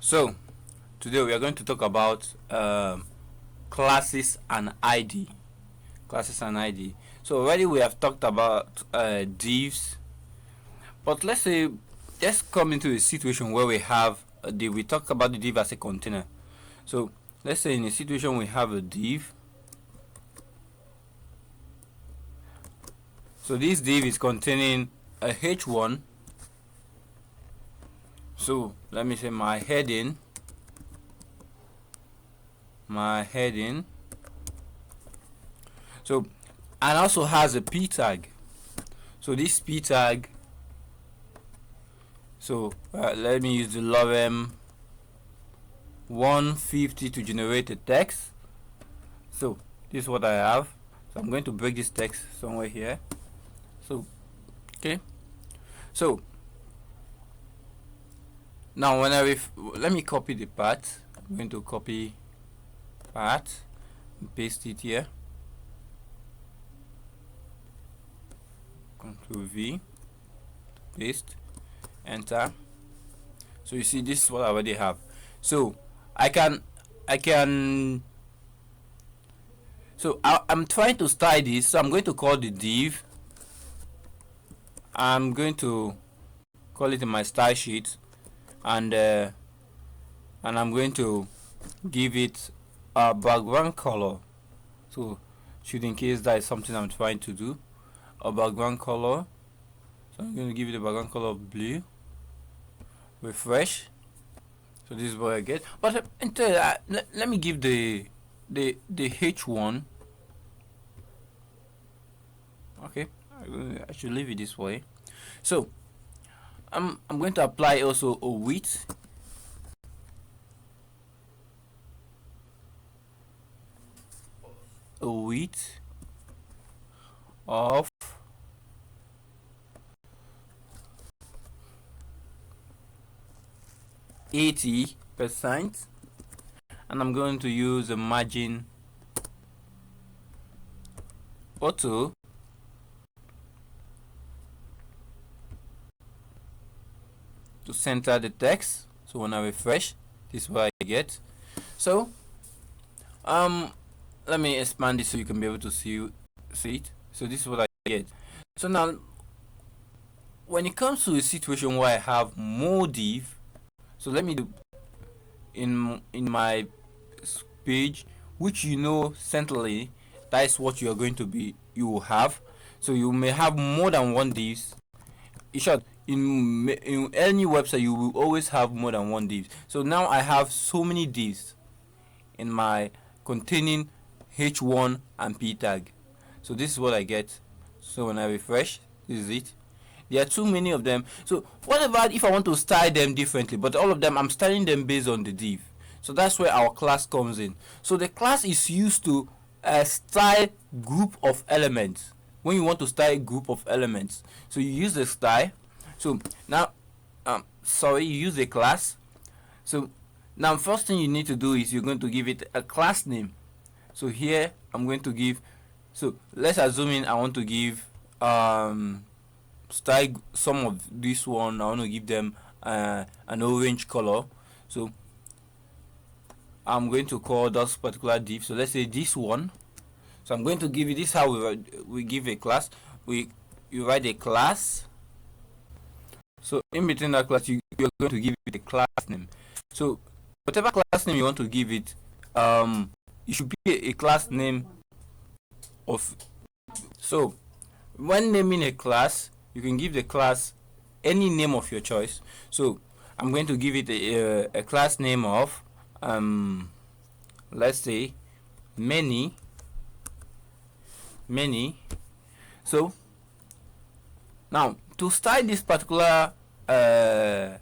So today we are going to talk about classes and ID. Classes and ID. So already we have talked about divs, but let's come into a situation where we have a div. We talk about the div as a container. So let's say in a situation we have a div. So this div is containing a h1. So let me say my heading. So and also has a p tag. So this p tag, so let me use the lorem 150 to generate a text. So this is what I have. So I'm going to break this text somewhere here. So okay, so now when let me copy the path. I'm going to copy path and paste it here. Ctrl V, paste, enter. So you see, this is what I already have. So I'm trying to style this. So I'm going to call the div. I'm going to call it in my style sheet, and I'm going to give it a background color. So should in case that is something I'm trying to do, a background color. So I'm going to give it a background color of blue. Refresh. So this is what I get. But let me give the h1. Okay, I should leave it this way. So I'm going to apply also a width. Of 80%, and I'm going to use a margin auto to center the text. So when I refresh, this is what I get. So let me expand this so you can be able to see it. So this is what I get. So now when it comes to a situation where I have more div, so let me do in my page, which centrally, that is what you are going to be, you will have. So you may have more than one divs. In short, in any website you will always have more than one div. So now I have so many divs in my containing h1 and p tag. So this is what I get. So when I refresh, this is it. There are too many of them. So what about if I want to style them differently? But all of them, I'm styling them based on the div. So that's where our class comes in. So the class is used to style group of elements. When you want to style group of elements, so you use the style. So now you use a class. So now first thing you need to do is you're going to give it a class name. So here I'm going to give, so let's assume I want to give style some of this one. I want to give them an orange color. So I'm going to call this particular div. So let's say this one. So I'm going to give it this, how we give a class. You write a class. So in between that class, you're going to give it a class name. So whatever class name you want to give it, it should be a class name of. So when naming a class, you can give the class any name of your choice. So I'm going to give it a class name of let's say many. So now to style this particular to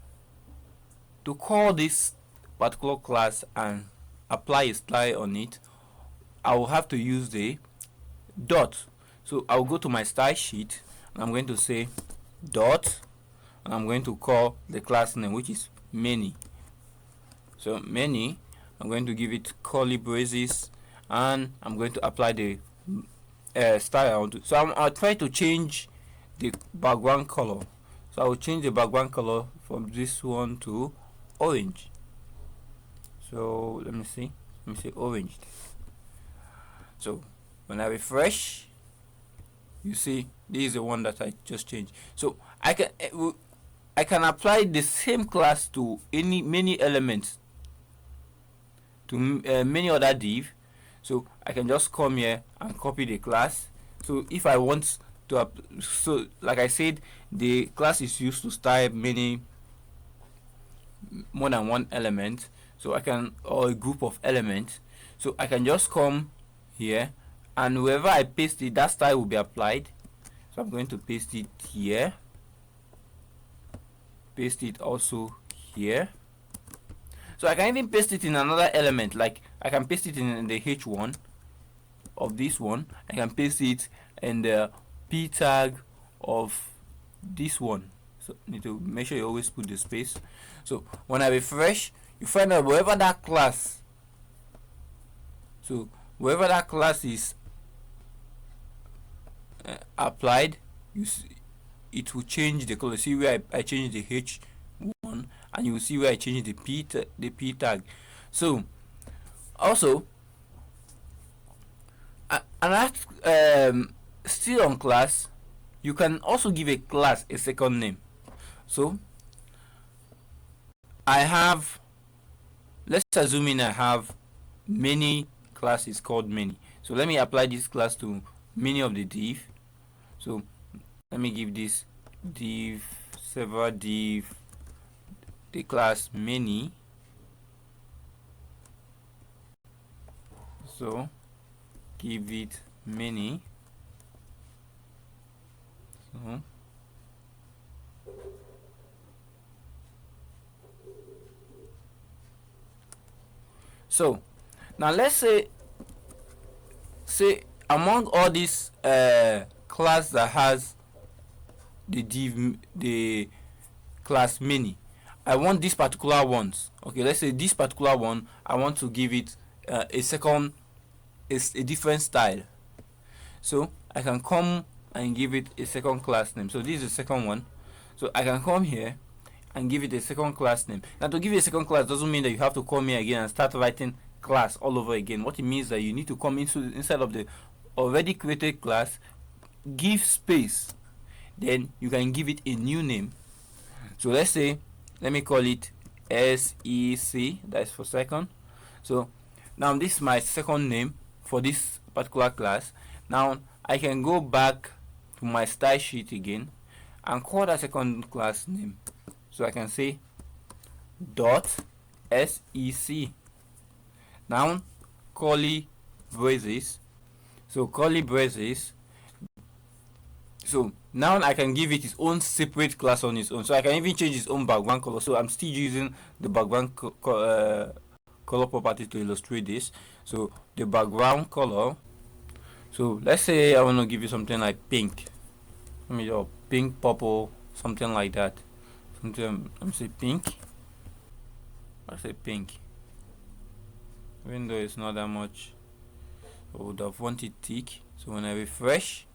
call this particular class and apply a style on it, I will have to use the dot. So I'll go to my style sheet and I'm going to say dot, and I'm going to call the class name, which is many. So many, I'm going to give it curly braces, and I'm going to apply the style I want to. So I'll try to change the background color. So I will change the background color from this one to orange. So let me say orange. So when I refresh, you see this is the one that I just changed. So I can apply the same class to many elements, to many other div. So I can just come here and copy the class. So if I want to so like I said, the class is used to style more than one element, so I can, or a group of elements. So I can just come here, and wherever I paste it, that style will be applied. So I'm going to paste it here, paste it also here. So I can even paste it in another element, like I can paste it in the h1 of this one. I can paste it in the p tag of this one. So need to make sure you always put the space. So when I refresh, you find out wherever that class, so wherever that class is applied, you see, it will change the color. See where I changed the h1, and you will see where I changed the p tag. So also, and that still on class, you can also give a class a second name. So I have, let's assume I have many classes called many. So let me apply this class to many of the div. So let me give this div server div the class many. So give it many. So now let's say among all these class that has the class many, I want these particular ones. Okay, let's say this particular one, I want to give it a second, a different style. So I can come and give it a second class name. So this is the second one. So I can come here and give it a second class name. Now to give it a second class doesn't mean that you have to come here again and start writing class all over again. What it means is that you need to come inside of the already created class, give space, then you can give it a new name. So let's say, let me call it SEC, that's for second. So now this is my second name for this particular class. Now I can go back to my style sheet again and call that second class name. So I can say dot SEC. Now curly braces. So curly braces. So now I can give it its own separate class on its own. So I can even change its own background color. So I'm still using the background color property to illustrate this. So the background color. So let's say I want to give you something like pink. Let me do pink, purple, something like that. Something, let me say pink. I say pink. Even though it's not that much, I would have wanted thick. So when I refresh,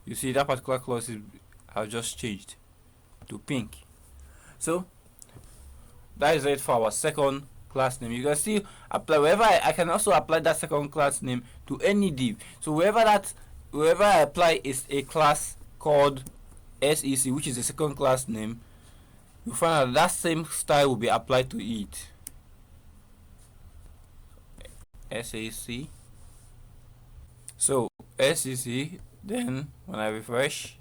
you see that particular class has just changed to pink. So that is it for our second class name. You can see apply wherever I can also apply that second class name to any div. So wherever I apply is a class called SEC, which is the second class name, you find out that same style will be applied to it. SAC. So SEC, then when I refresh,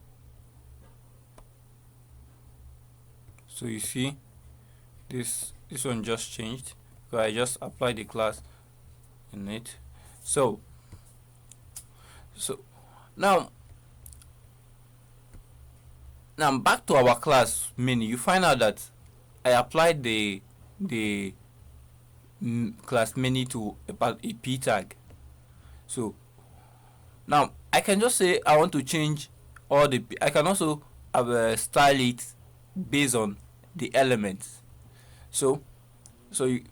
so you see this one just changed, so I just applied the class in it. So now back to our class many. You find out that I applied the class many to a p tag. So now I can just say I want to change all the, I can also style it based on the elements. So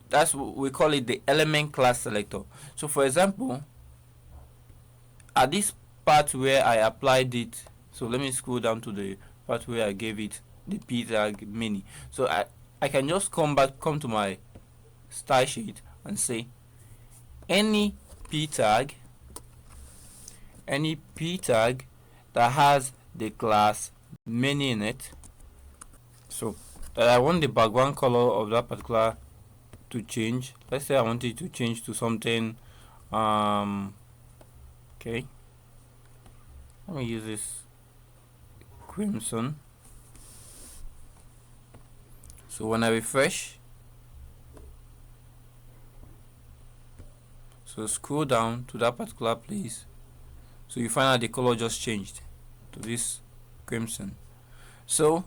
that's what we call it, the element class selector. So for example, at this part where I applied it, so let me scroll down to the part where I gave it the p tag many. So I can just come to my style sheet and say any p tag that has the class many in it. So that I want the background color of that particular to change. Let's say I want it to change to something okay, let me use this crimson. So when I refresh, so scroll down to that particular place, so you find out the color just changed to this crimson. So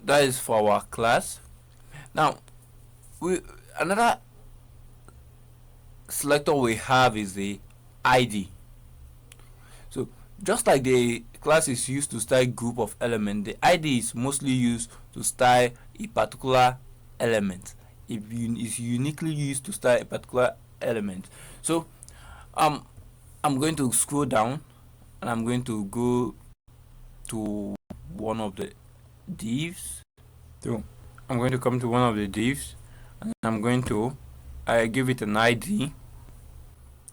that is for our class. Now another selector we have is the ID. So just like the class is used to style group of elements, the ID is mostly used to style a particular element. It is uniquely used to style a particular element. So I'm going to scroll down and I'm going to go to one of the divs. So I'm going to come to one of the divs and I'm going to give it an ID.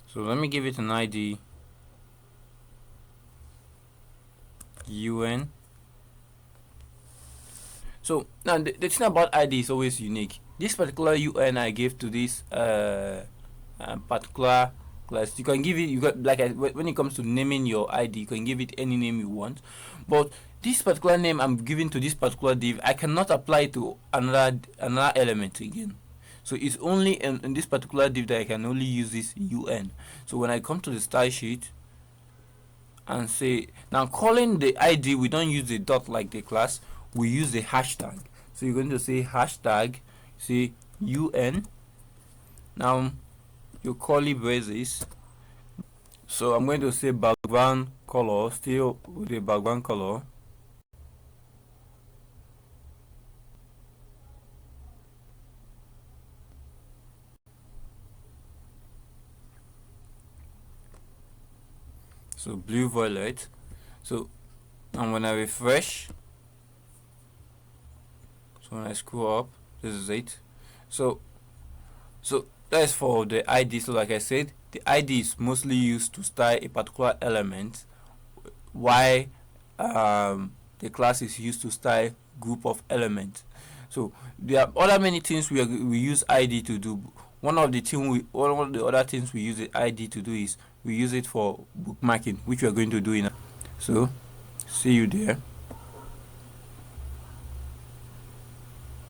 So let me give it an ID UN. So now the thing about ID is always unique. This particular UN I gave to this particular class. You can give it, when it comes to naming your ID, you can give it any name you want. But this particular name I'm giving to this particular div, I cannot apply it to another element again. So it's only in this particular div that I can only use this UN. So when I come to the style sheet and say, now calling the ID, we don't use the dot like the class, we use the hashtag. So you're going to say hashtag, say UN. Now your curly braces. So I'm going to say background color, still with the background color. So blue violet. So and when I refresh, so when I scroll up, this is it. So that is for the ID. So like I said, the ID is mostly used to style a particular element, while the class is used to style group of elements. So there are other many things we use ID to do. One of the other things we use the ID to do is we use it for bookmarking, which we are going to do in. So see you there.